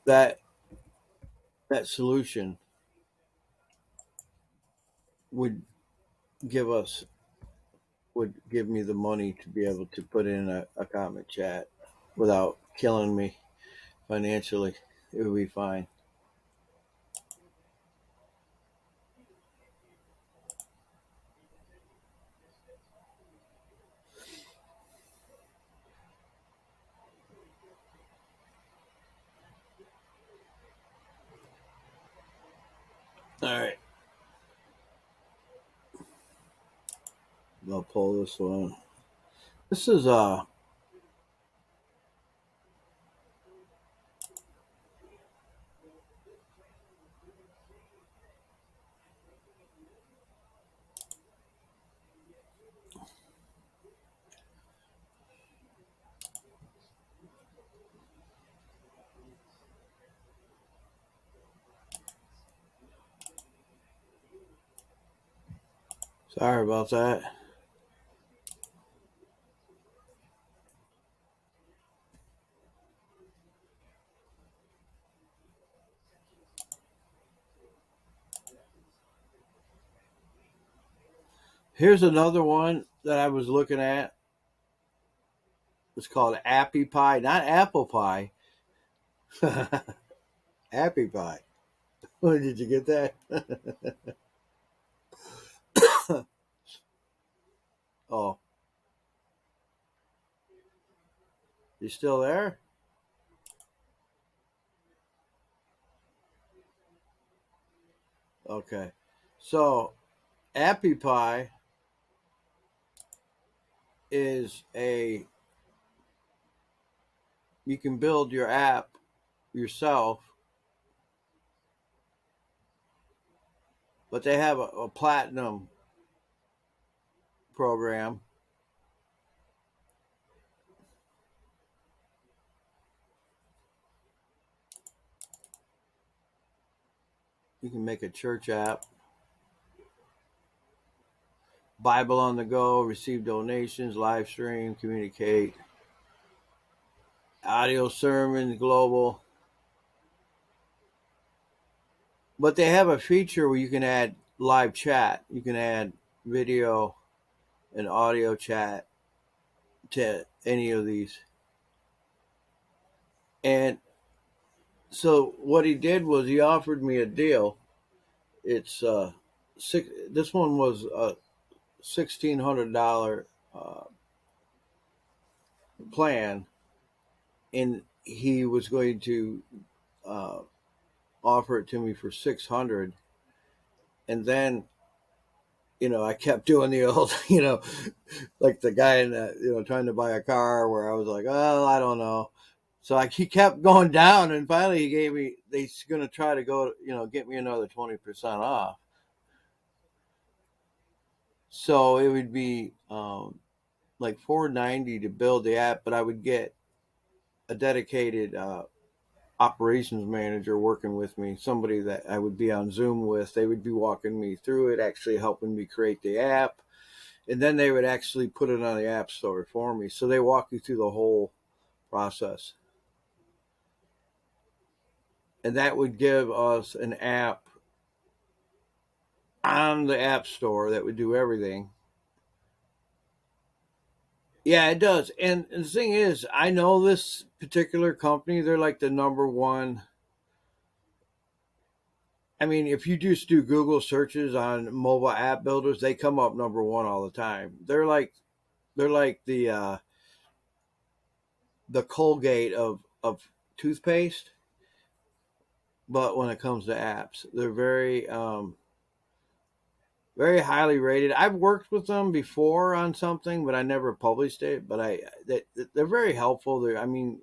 that solution would give us would give me the money to be able to put in a comment chat without killing me financially. It would be fine. All right, I'll pull this one. This is sorry about that. Here's another one that I was looking at. It's called Appy Pie, not apple pie. Appy Pie. Oh, did you get that? Oh, you still there? Okay. So, Appy Pie is a you can build your app yourself, but they have a platinum program. You can make a church app, Bible on the go, receive donations, live stream, communicate, audio sermons, global. But they have a feature where you can add live chat. You can add video and audio chat to any of these. And so what he did was he offered me a deal. It's this one was a $1,600 plan, and he was going to uh, offer it to me for 600. And then I kept doing the old like the guy in the, trying to buy a car where I was like, oh, I don't know. So he kept going down, and finally he gave me. He's going to try to go, get me another 20% off. So it would be like 490 to build the app, but I would get a dedicated operations manager working with me, somebody that I would be on Zoom with. They would be walking me through it, actually helping me create the app, and then they would actually put it on the app store for me. So they walk you through the whole process, and that would give us an app on the app store that would do everything. Yeah, it does. And the thing is, I know this particular company, they're like the number one. I mean, if you just do Google searches on mobile app builders, they come up number one all the time. They're like the Colgate of toothpaste, but when it comes to apps, they're very highly rated. I've worked with them before on something, but I never published it. But they're very helpful. I mean,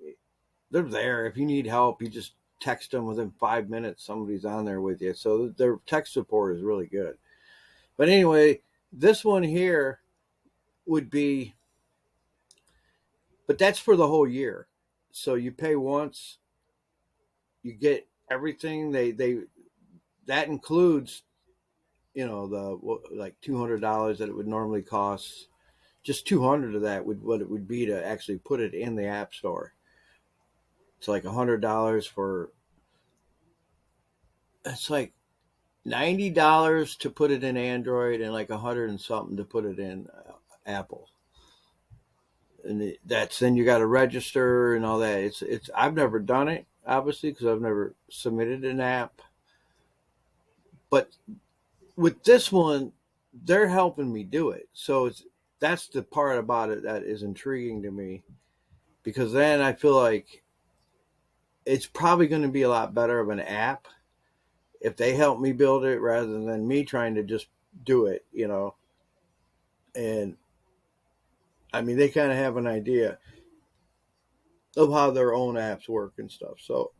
they're there. If you need help, you just text them within 5 minutes. Somebody's on there with you. So their tech support is really good. But anyway, this one here would be, but that's for the whole year. So you pay once, you get everything. They that includes the like $200 that it would normally cost. Just 200 of that would what it would be to actually put it in the app store. It's like $100 for it's like $90 to put it in Android and like 100 and something to put it in Apple. And that's then you got to register and all that. It's I've never done it obviously because I've never submitted an app, but with this one, they're helping me do it. So that's the part about it that is intriguing to me because then I feel like it's probably going to be a lot better of an app if they help me build it rather than me trying to just do it, And I mean, they kind of have an idea of how their own apps work and stuff. So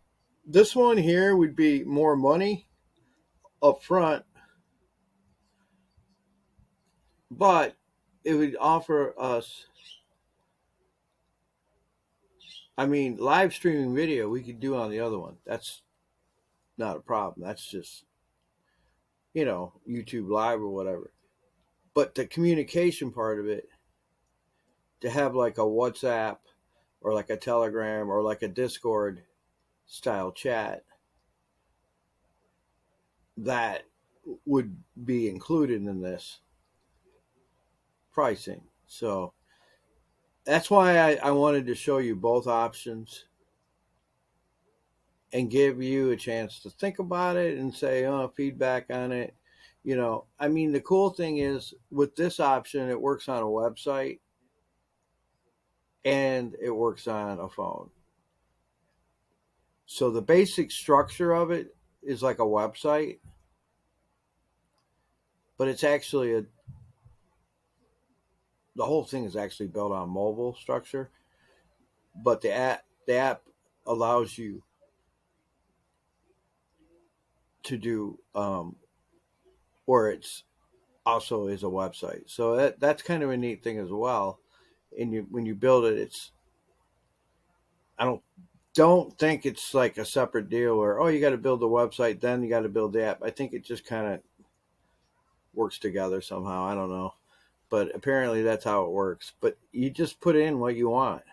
this one here would be more money up front, but it would offer us, I mean, live streaming video we could do on the other one. That's not a problem. That's just, YouTube Live or whatever. But the communication part of it, to have like a WhatsApp or like a Telegram or like a Discord style chat, that would be included in this pricing. So that's why I wanted to show you both options and give you a chance to think about it and say, feedback on it. I mean, the cool thing is with this option, it works on a website and it works on a phone. So the basic structure of it is like a website, but it's actually the whole thing is actually built on mobile structure. But the app allows you to do or it's also is a website. So that's kind of a neat thing as well. And when you build it, I don't think it's like a separate deal where you got to build the website then you got to build the app. I think it just kind of works together somehow. I don't know, but apparently that's how it works. But you just put in what you want.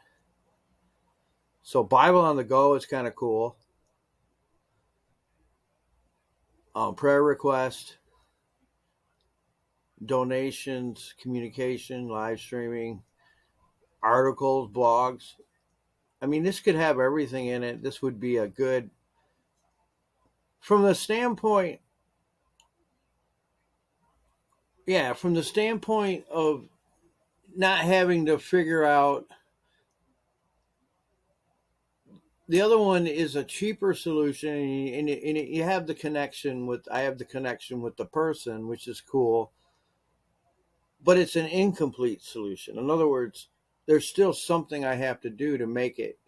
So Bible on the go is kind of cool. Prayer request, donations, communication, live streaming, articles, blogs. I mean, this could have everything in it. This would be a good, from the standpoint, from the standpoint of not having to figure out. The other one is a cheaper solution, and you have the connection with. I have the connection with the person, which is cool, but it's an incomplete solution. In other words, there's still something I have to do to make it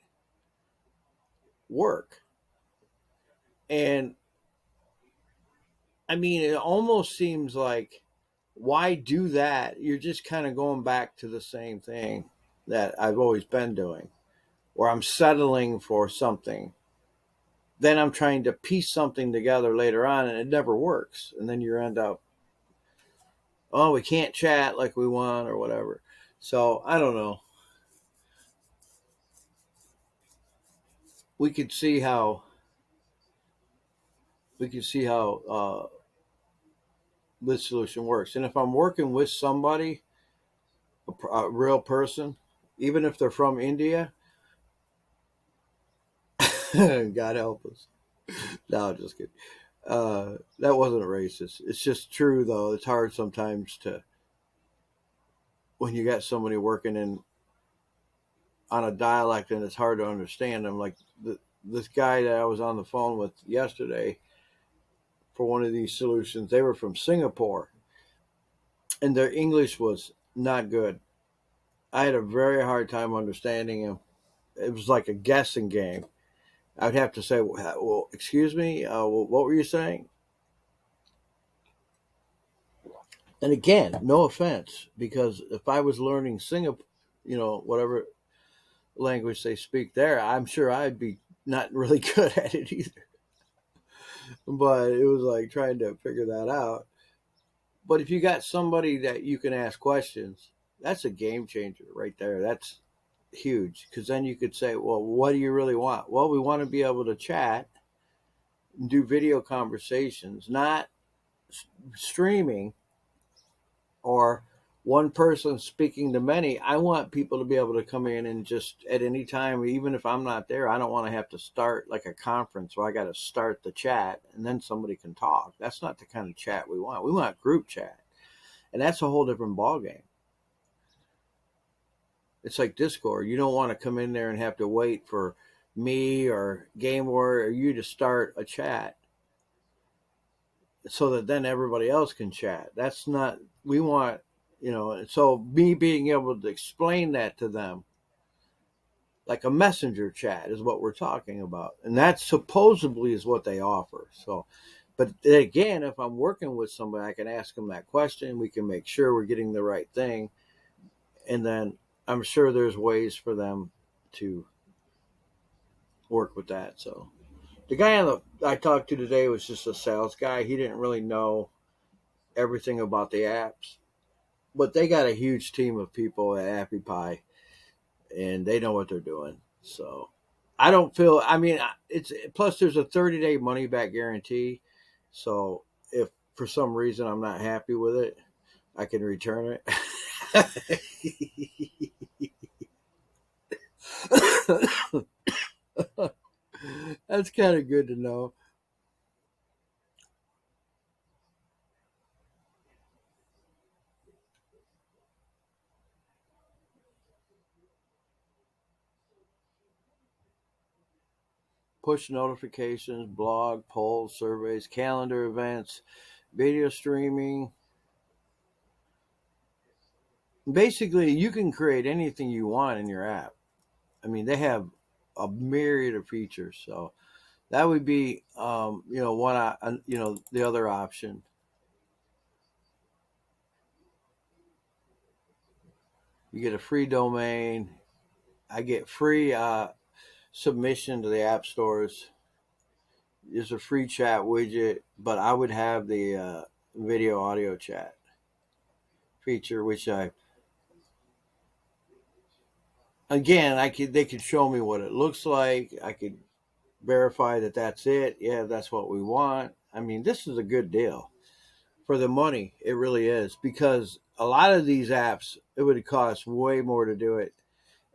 work. And I mean, it almost seems like why do that? You're just kind of going back to the same thing that I've always been doing, where I'm settling for something. Then I'm trying to piece something together later on and it never works. And then you end up, we can't chat like we want or whatever. So I don't know. We could see how this solution works. And if I'm working with somebody, a real person, even if they're from India, God help us. No, just kidding. That wasn't racist. It's just true, though. It's hard sometimes when you got somebody working on a dialect and it's hard to understand them. Like this guy that I was on the phone with yesterday for one of these solutions, they were from Singapore and their English was not good. I had a very hard time understanding him. It was like a guessing game. I'd have to say, well, excuse me, what were you saying? And again, no offense, because if I was learning Singapore, whatever language they speak there, I'm sure I'd be not really good at it either. But it was like trying to figure that out. But if you got somebody that you can ask questions, that's a game changer right there. That's huge because then you could say, well, what do you really want? Well, we want to be able to chat and do video conversations, not streaming or one person speaking to many. I want people to be able to come in and just at any time, even if I'm not there, I don't want to have to start like a conference where I got to start the chat and then somebody can talk. That's not the kind of chat we want. We want group chat. And that's a whole different ballgame. It's like Discord. You don't want to come in there and have to wait for me or Game Warrior or you to start a chat so that then everybody else can chat. That's not, we want, so me being able to explain that to them, like a messenger chat is what we're talking about. And that supposedly is what they offer. So, but again, if I'm working with somebody, I can ask them that question. We can make sure we're getting the right thing. And then I'm sure there's ways for them to work with that. So the guy I talked to today was just a sales guy. He didn't really know everything about the apps, but they got a huge team of people at Appy Pie, and they know what they're doing. So I don't feel. I mean, it's plus there's a 30-day money back guarantee. So if for some reason I'm not happy with it, I can return it. That's kind of good to know. Push notifications, blog, polls, surveys, calendar events, video streaming. Basically, you can create anything you want in your app. I mean, they have a myriad of features. So that would be, the other option. You get a free domain. I get free submission to the app stores. There's a free chat widget, but I would have the video audio chat feature, which they could show me what it looks like. I could verify that that's it. Yeah, that's what we want. I mean, this is a good deal for the money. It really is because a lot of these apps, it would cost way more to do it.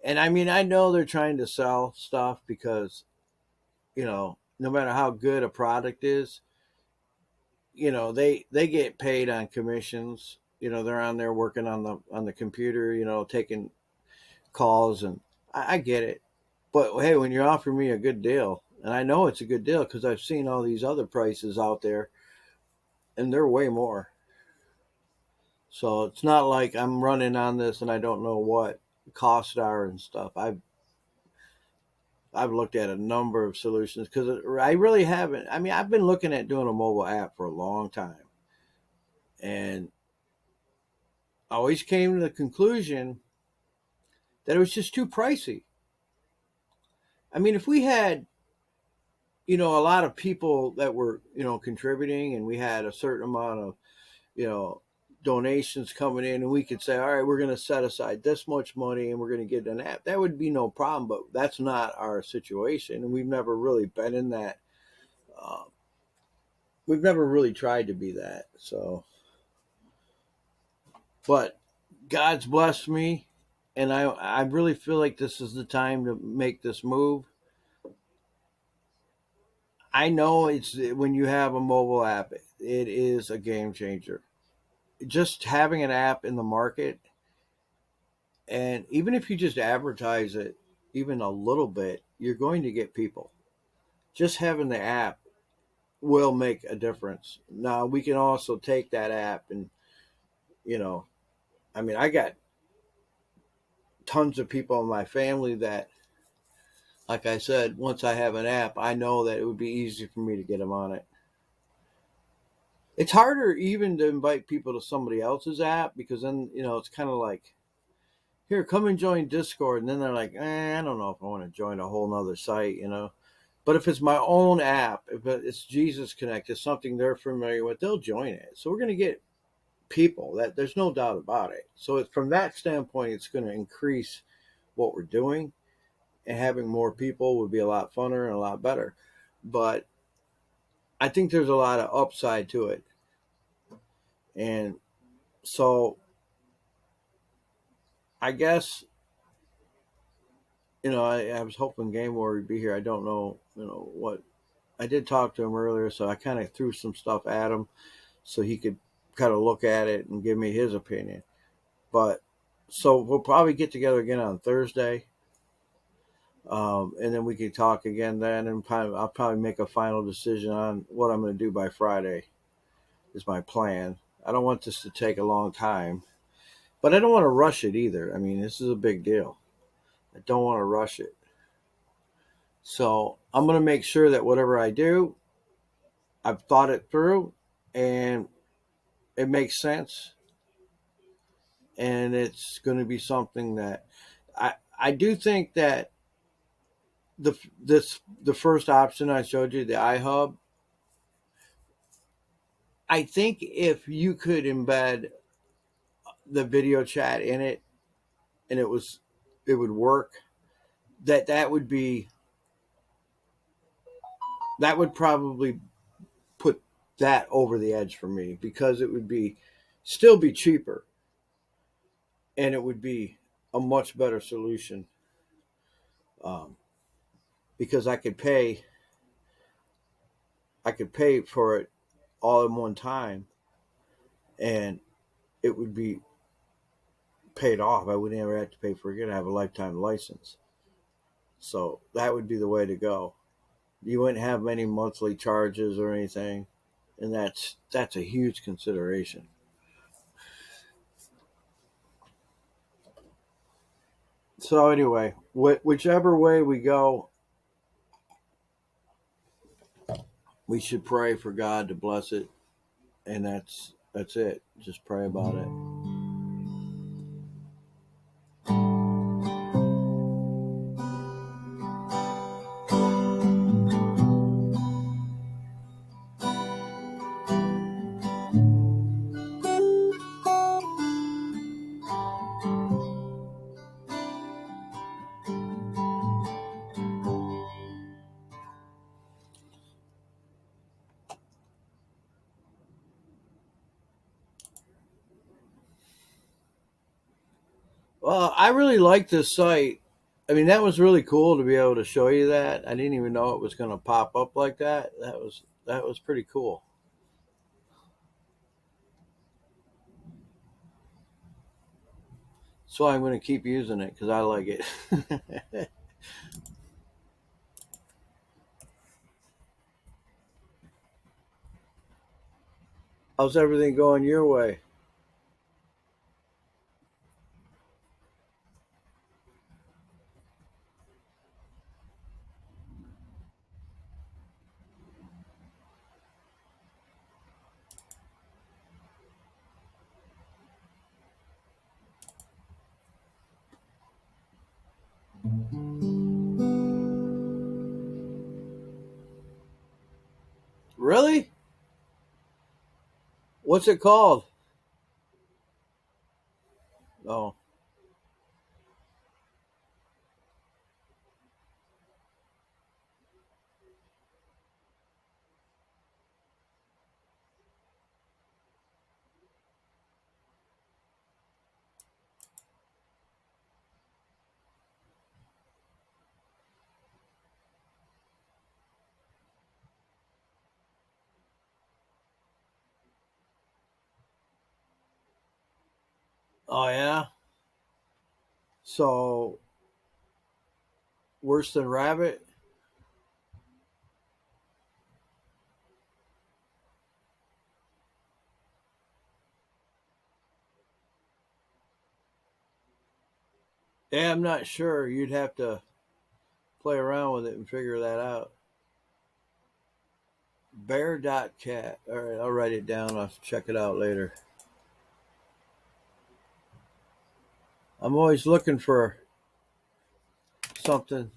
And I mean, I know they're trying to sell stuff because, no matter how good a product is, they get paid on commissions. They're on there working on the computer, taking calls, and I get it. But hey, when you offer me a good deal, and I know it's a good deal because I've seen all these other prices out there, and they're way more. So it's not like I'm running on this and I don't know what costs are and stuff. I've looked at a number of solutions because I really haven't. I mean, I've been looking at doing a mobile app for a long time, and I always came to the conclusion that it was just too pricey. I mean, if we had, a lot of people that were, contributing, and we had a certain amount of, you know, donations coming in, and we could say, all right, we're going to set aside this much money and we're going to get an app, that would be no problem. But that's not our situation. And we've never really been in that. Uh, we've never really tried to be that. So, but God's blessed me. And I really feel like this is the time to make this move. I know it's when you have a mobile app, it is a game changer. Just having an app in the market, and even if you just advertise it even a little bit, you're going to get people. Just having the app will make a difference. Now, we can also take that app and, you know, I mean, I got tons of people in my family that, like I said, once I have an app, I know that it would be easy for me to get them on it. It's harder even to invite people to somebody else's app because then, it's kind of like, here, come and join Discord. And then they're like, I don't know if I want to join a whole nother site. But if it's my own app, if it's Jesus Connect, it's something they're familiar with, they'll join it. So we're going to get people. That there's no doubt about it. So from that standpoint, it's going to increase what we're doing, and having more people would be a lot funner and a lot better. But I think there's a lot of upside to it. And so I guess, I was hoping Game War would be here. I don't know, what. I did talk to him earlier, so I kind of threw some stuff at him so he could kind of look at it and give me his opinion. But so we'll probably get together again on Thursday, and then we can talk again then, and I'll probably make a final decision on what I'm going to do by Friday. Is my plan. I don't want this to take a long time, but I don't want to rush it either. I mean, this is a big deal. I don't want to rush it. So I'm going to make sure that whatever I do, I've thought it through and it makes sense. And it's going to be something that I do think that the first option I showed you, the iHub, I think if you could embed the video chat in it and it would work, that would be that would probably put that over the edge for me because it would be still be cheaper and it would be a much better solution, um, because I could pay for it all in one time and it would be paid off. I would never have to pay for it again. I have a lifetime license, so that would be the way to go. You wouldn't have many monthly charges or anything, and that's a huge consideration. So anyway, whichever way we go, we should pray for God to bless it, and that's it. Just pray about it. Well, I really like this site. I mean, that was really cool to be able to show you that. I didn't even know it was going to pop up like that. That was pretty cool. So I'm going to keep using it because I like it. How's everything going your way? Really? What's it called? Oh, oh yeah. So worse than rabbit? Yeah, I'm not sure. You'd have to play around with it and figure that out. Bear.cat. All right, I'll write it down. I'll check it out later. I'm always looking for something.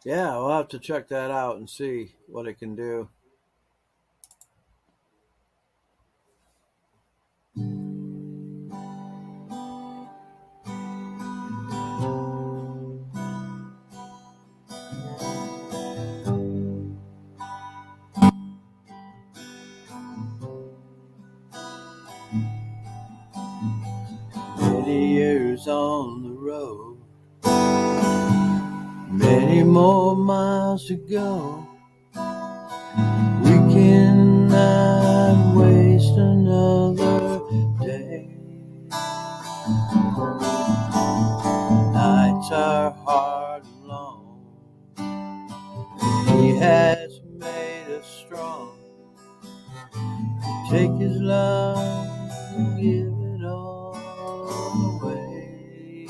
Yeah, we'll have to check that out and see what it can do. Many years on the road, many more miles to go. We cannot waste another day. Nights are hard and long. He has made us strong. Take his love and give it all away.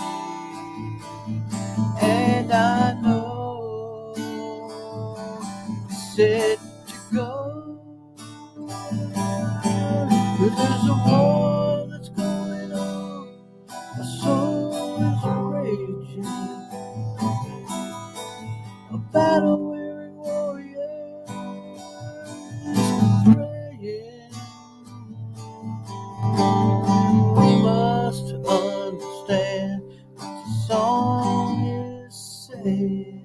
And I know he said to go, 'cause there's a war that's going on. My soul is raging, a battle-weary warrior is praying. We must understand what the song is saying.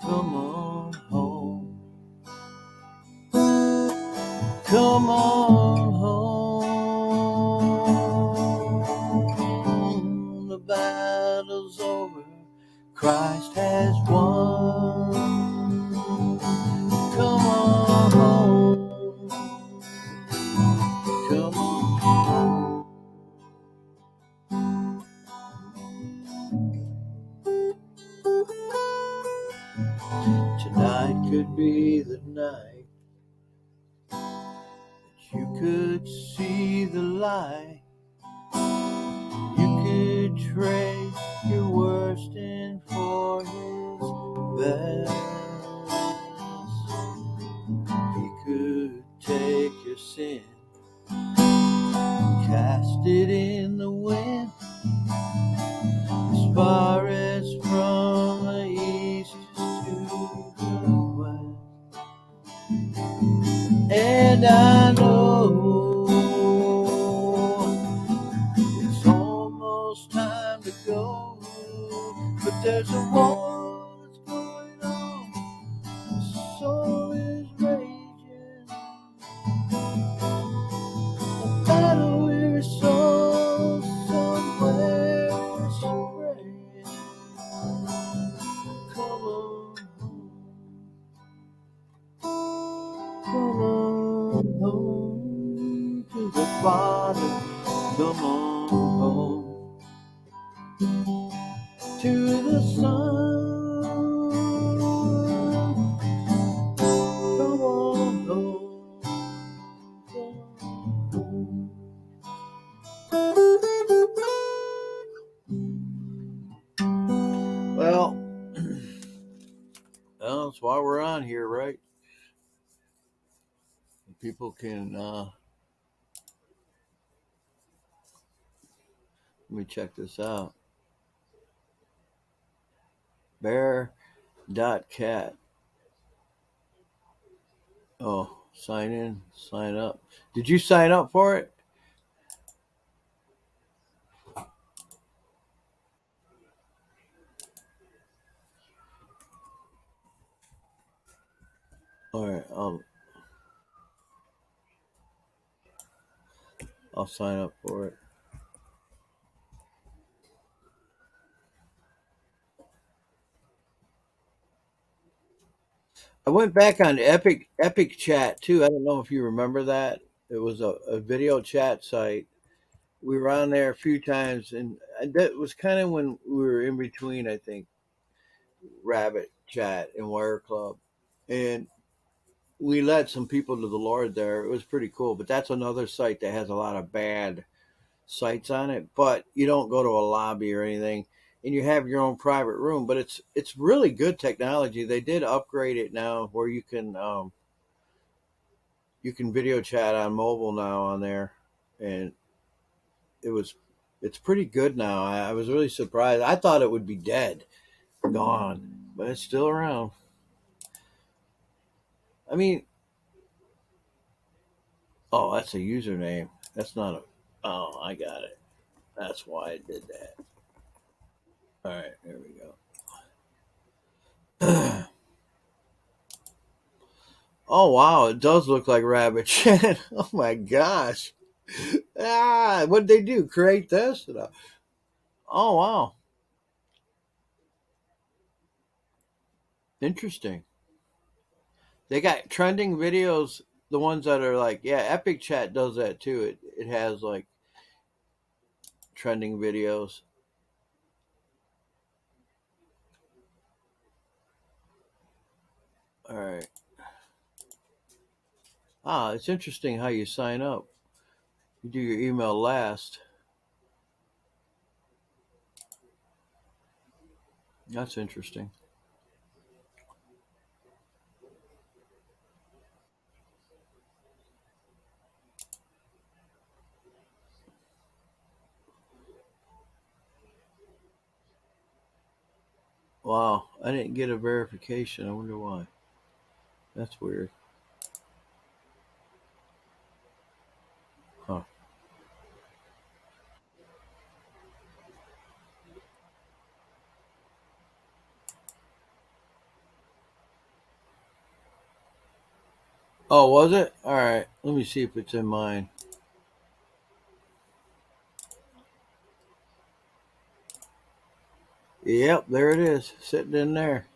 Come on home, come on home. The battle's over, Christ has won. Come on home, come on home. Tonight could be the night that you could see the light. You could trade your worst in for his best. He could take your sin, cast it in the wind, as far as from the east to the west. And I know it's almost time to go, but there's a war that's going on. The soul is raging, a battle-weary soul somewhere is praying. Come on home to the Father. Come on home to the Son. Come on home. Come on home. Well, that's why we're on here, right? People can, let me check this out. Bear.cat. Oh, sign in, sign up. Did you sign up for it? All right, I'll sign up for it. I went back on Epic Chat too. I don't know if you remember that. It was a video chat site. We were on there a few times, and that was kind of when we were in between, I think, Rabbit Chat and Wire Club, and we led some people to the Lord there. It was pretty cool. But that's another site that has a lot of bad sites on it. But you don't go to a lobby or anything, and you have your own private room. But it's really good technology. They did upgrade it now, where you can video chat on mobile now on there, and it was it's pretty good now. I was really surprised. I thought it would be dead. Gone, but it's still around. I mean, oh, that's a username. That's not a. Oh, I got it. That's why I did that. All right, there we go. Oh wow, it does look like Rabbit Chan. Oh my gosh. What did they do? Create this? Oh wow, interesting. They got trending videos. The ones that are like, yeah, Epic Chat does that too. It has like trending videos. All right. It's interesting how you sign up. You do your email last. That's interesting. Wow, I didn't get a verification. I wonder why. That's weird. Huh. Oh, was it? All right. Let me see if it's in mine. Yep, there it is, sitting in there.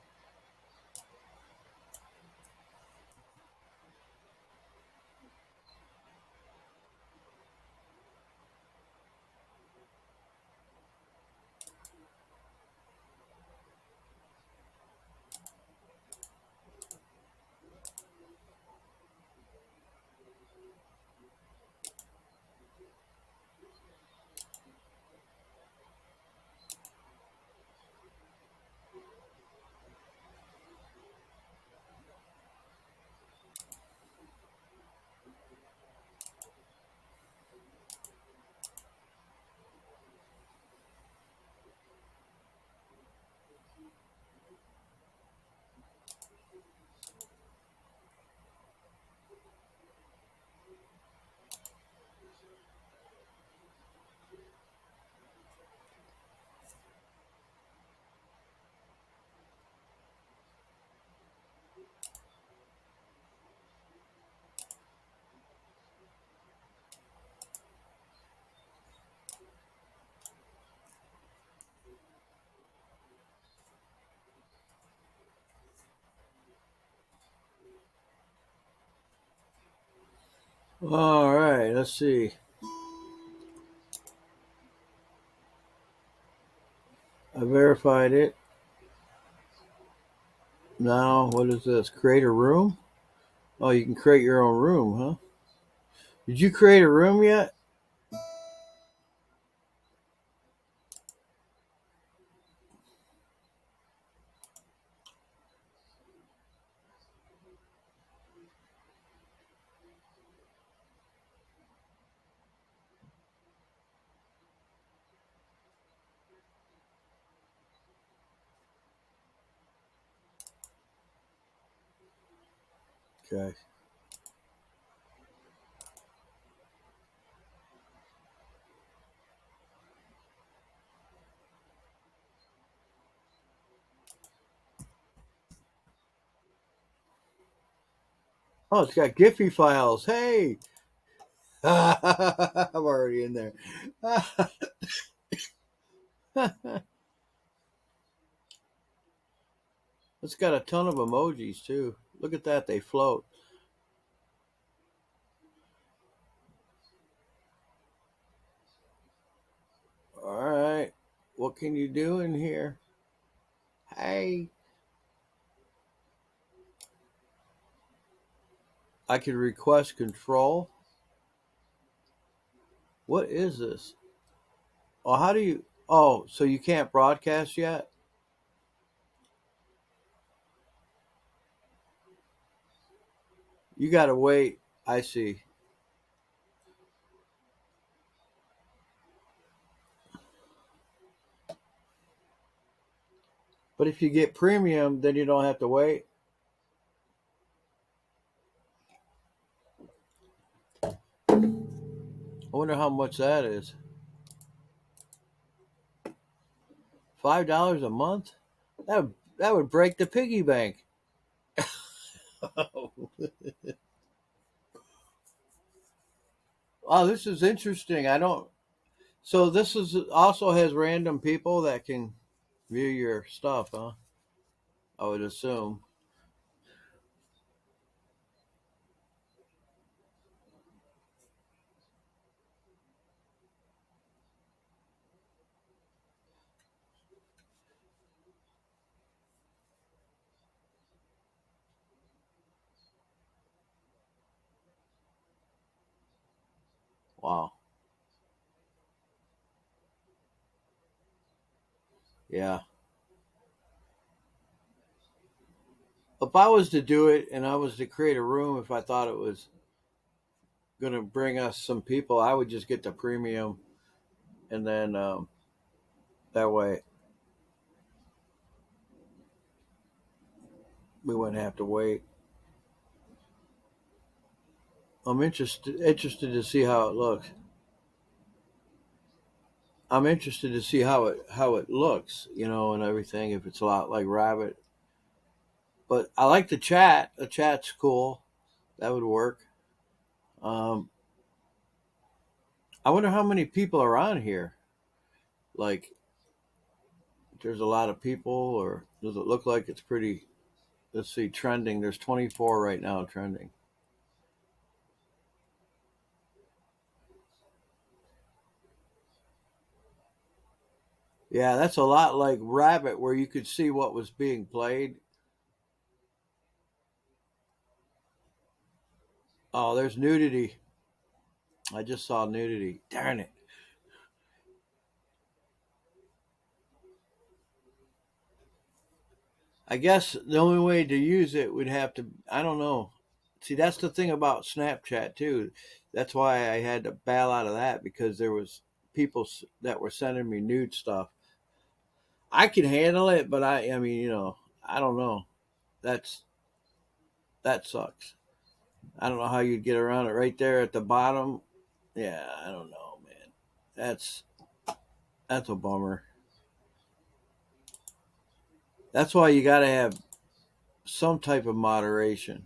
All right, let's see. I verified it. Now, what is this? Create a room? Oh, you can create your own room, huh? Did you create a room yet? Okay. Oh, it's got Giphy files. Hey, I'm already in there. It's got a ton of emojis too. Look at that, they float. All right, what can you do in here? Hey, I can request control. What is this? Oh, how do you? Oh, so you can't broadcast yet? You got to wait. I see. But if you get premium, then you don't have to wait. I wonder how much that is. $5 a month? That would break the piggy bank. Oh, this is interesting. I don't. So this is also has random people that can view your stuff, huh? I would assume. Wow. Yeah. If I was to do it and I was to create a room, if I thought it was going to bring us some people, I would just get the premium, and then that way we wouldn't have to wait. I'm interested to see how it looks. I'm interested to see how it looks, and everything. If it's a lot like Rabbit, but I like the chat. The chat's cool. That would work. Um, I wonder how many people are on here. Like, there's a lot of people, or does it look like it's pretty? Let's see, trending. There's 24 right now trending. Yeah, that's a lot like Rabbit, where you could see what was being played. Oh, there's nudity. I just saw nudity. Darn it. I guess the only way to use it would have to, I don't know. See, that's the thing about Snapchat too. That's why I had to bail out of that, because there was people that were sending me nude stuff. I can handle it, but I mean, I don't know. That's that sucks. I don't know how you'd get around it right there at the bottom. Yeah, I don't know, man. That's that's a bummer. That's why you got to have some type of moderation.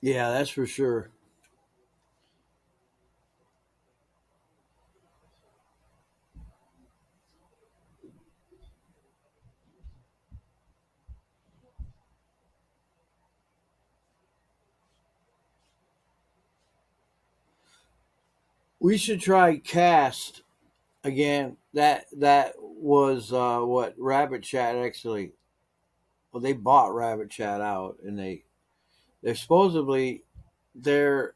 Yeah, that's for sure. We should try Cast again. That was what Rabbit Chat actually. Well, they bought Rabbit Chat out, and they're supposedly they're.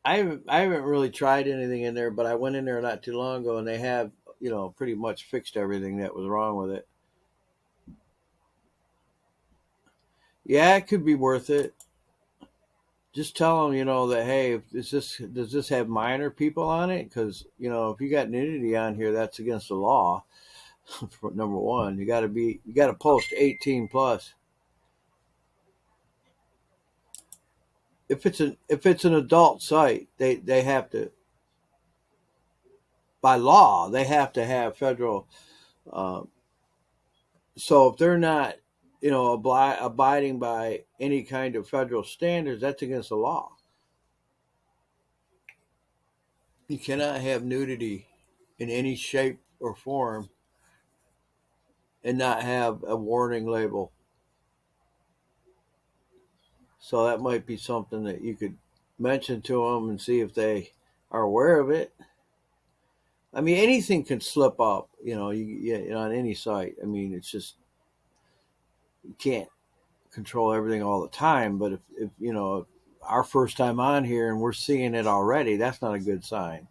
I haven't really tried anything in there, but I went in there not too long ago, and they have pretty much fixed everything that was wrong with it. Yeah, it could be worth it. Just tell them that, hey, does this have minor people on it? Because if you got nudity on here, that's against the law. For number one, you got to post 18 plus. If it's an adult site, they have to, by law, they have to have federal. Uh, so if they're not, abiding by any kind of federal standards, that's against the law. You cannot have nudity in any shape or form and not have a warning label. So that might be something that you could mention to them and see if they are aware of it. I mean, anything can slip up, on any site. I mean, it's just you can't control everything all the time. But if our first time on here and we're seeing it already, that's not a good sign.